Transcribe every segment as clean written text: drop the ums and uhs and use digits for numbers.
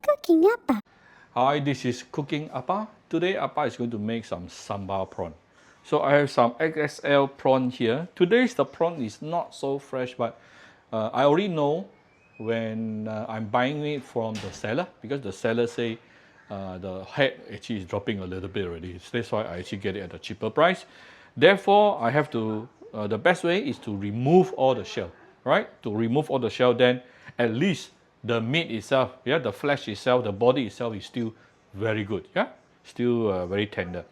Cooking Appa. Hi, this is Cooking Appa. Today Appa is going to make some sambal prawn. So I have some XXL prawn here. Today's the prawn is not so fresh, but I already know when I'm buying it from the seller, because the seller say the head actually is dropping a little bit already. So that's why I actually get it at a cheaper price. Therefore, I have to, the best way is to remove all the shell, right? To remove all the shell, then at least the meat itself, yeah, the flesh itself, the body itself is still very good, yeah, still very tender.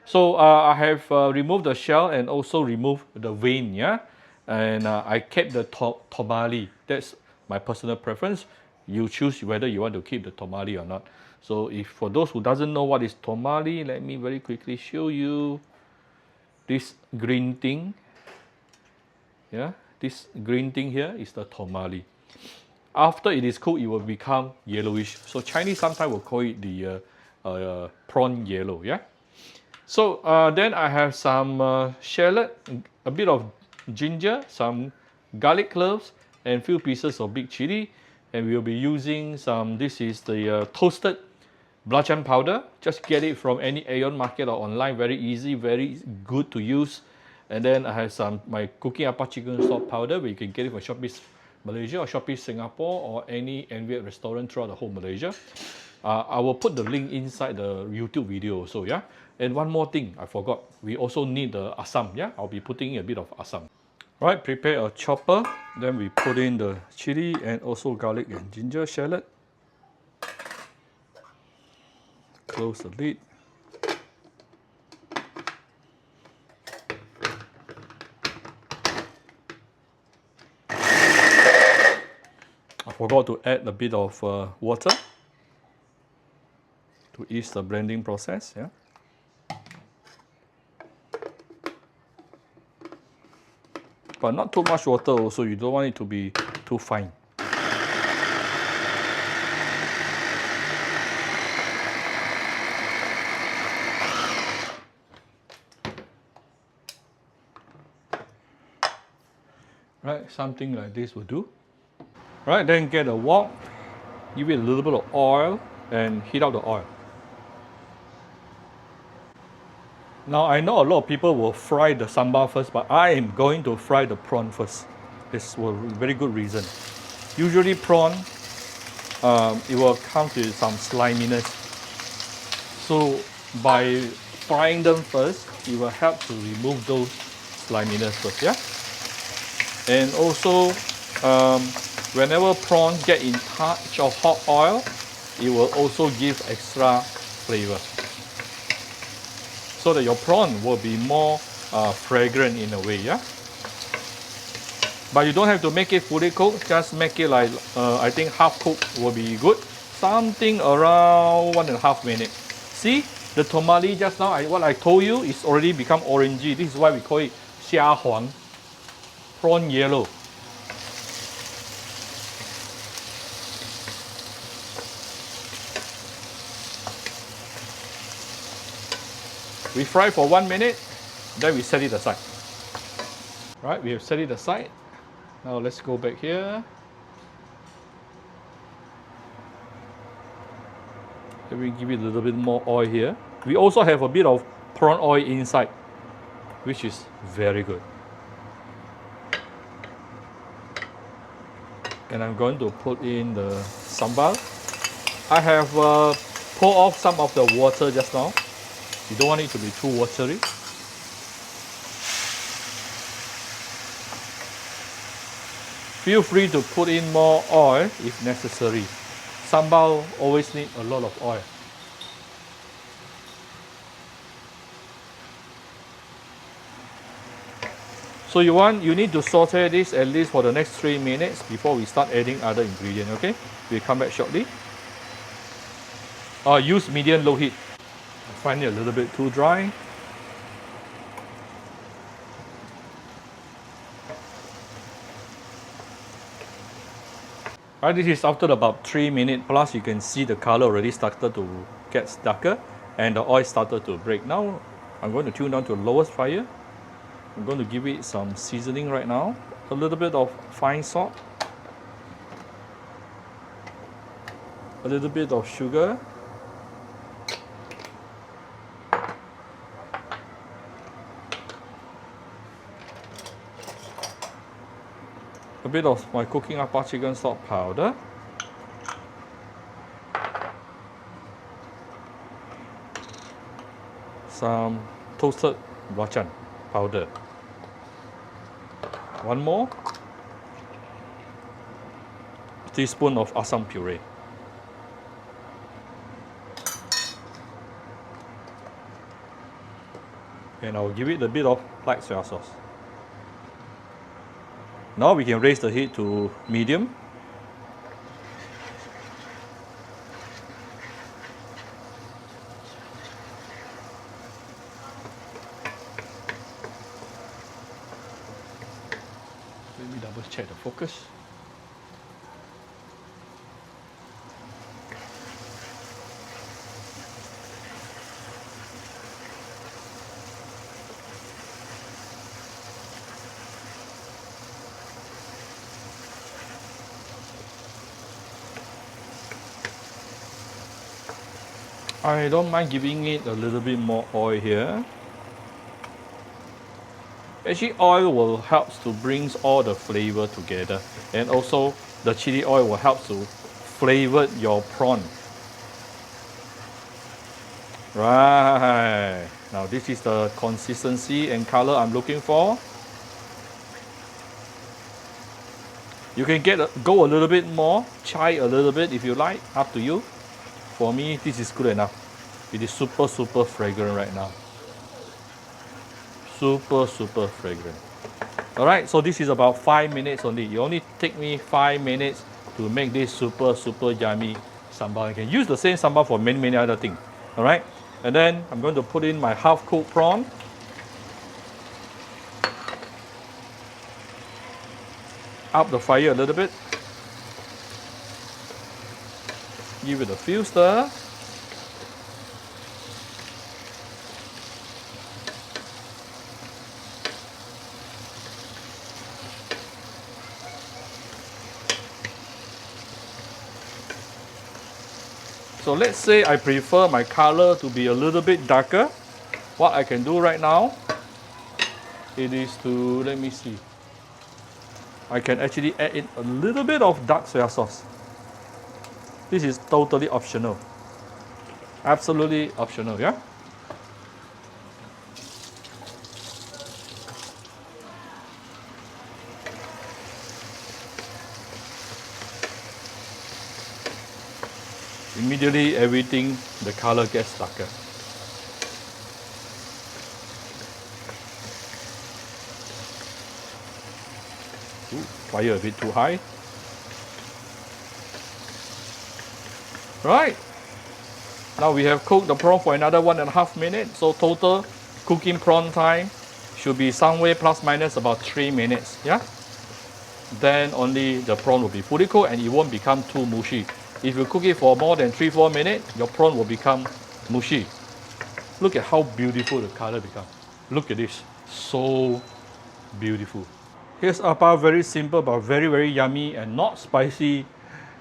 So I have removed the shell and also removed the vein, yeah, and I kept the tomali. That's my personal preference. You choose whether you want to keep the tomali or not. So if for those who doesn't know what is tomali, let me very quickly show you this green thing. Yeah, this green thing here is the tomali. After it is cooked, it will become yellowish. So Chinese sometimes will call it the prawn yellow, yeah? So then I have some shallot, a bit of ginger, some garlic cloves, and few pieces of big chili. And we'll be using some, this is the toasted belacan powder. Just get it from any Aeon market or online, very easy, very good to use. And then I have some, my Cooking Appa chicken stock powder, where you can get it from Shopee Malaysia or Shopee Singapore or any Enviet restaurant throughout the whole Malaysia. I will put the link inside the YouTube video also, yeah? And one more thing I forgot, we also need the asam, yeah? I'll be putting in a bit of asam. Right, prepare a chopper, then we put in the chili and also garlic and ginger shallot. Close the lid. I forgot to add a bit of water to ease the blending process, yeah. But not too much water also, you don't want it to be too fine. Right, something like this will do. Right, then get a wok, give it a little bit of oil and heat up the oil. Now I know a lot of people will fry the sambal first, but I am going to fry the prawn first. This for a very good reason. Usually prawn, it will come with some sliminess. So by frying them first, it will help to remove those sliminess first, yeah? And also, whenever prawns get in touch of hot oil, it will also give extra flavor. So that your prawn will be more fragrant in a way, yeah? But you don't have to make it fully cooked, just make it like, I think half cooked will be good. Something around 1.5 minutes. See, the tomali just now, what I told you, is already become orangey. This is why we call it xia huang, prawn yellow. We fry for 1 minute, then we set it aside. Right, we have set it aside. Now let's go back here. Let me give it a little bit more oil here. We also have a bit of prawn oil inside, which is very good. And I'm going to put in the sambal. I have poured off some of the water just now. You don't want it to be too watery. Feel free to put in more oil if necessary. Sambal always need a lot of oil. So you need to saute this at least for the next 3 minutes before we start adding other ingredients, okay? We'll come back shortly. Use medium-low heat. I find it a little bit too dry. Right, this is after about 3 minutes plus. You can see the color already started to get darker and the oil started to break. Now I'm going to tune down to the lowest fire. I'm going to give it some seasoning right now. A little bit of fine salt, a little bit of sugar, a bit of my cooking appa chicken stock powder, some toasted belacan powder, one more teaspoon of asam puree, and I'll give it a bit of light soy sauce. Now we can raise the heat to medium. Let me double check the focus. I don't mind giving it a little bit more oil here. Actually, oil will help to bring all the flavor together, and also the chili oil will help to flavor your prawn. Right, now this is the consistency and color I'm looking for. You can go a little bit more, chai a little bit if you like, up to you. For me, this is good enough. It is super fragrant right now. Super fragrant. Alright, so this is about 5 minutes only. You only take me 5 minutes to make this super yummy sambal. You can use the same sambal for many other things. Alright, and then I'm going to put in my half-cooked prawn. Up the fire a little bit. Give it a few stir. So let's say I prefer my color to be a little bit darker. What I can do right now, it is to, let me see. I can actually add in a little bit of dark soy sauce. This is totally optional. Absolutely optional, yeah? Immediately everything, the color gets darker. Ooh, fire a bit too high. Right. Now we have cooked the prawn for another 1.5 minutes. So total cooking prawn time should be somewhere plus minus about 3 minutes. Yeah. Then only the prawn will be fully cooked and it won't become too mushy. If you cook it for more than 3-4 minutes, your prawn will become mushy. Look at how beautiful the color becomes. Look at this. So beautiful. Here's Appa, very simple but very yummy and not spicy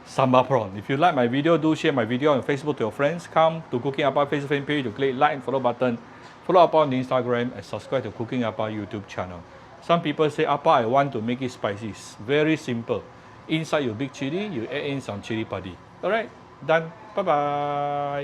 sambal prawn. If you like my video, do share my video on Facebook to your friends. Come to Cooking Appa Facebook fan page to click like and follow button. Follow Appa on Instagram and subscribe to Cooking Appa YouTube channel. Some people say, Appa, I want to make it spicy. It's very simple. Inside your big chili, you add in some chili padi. Alright, done. Bye bye.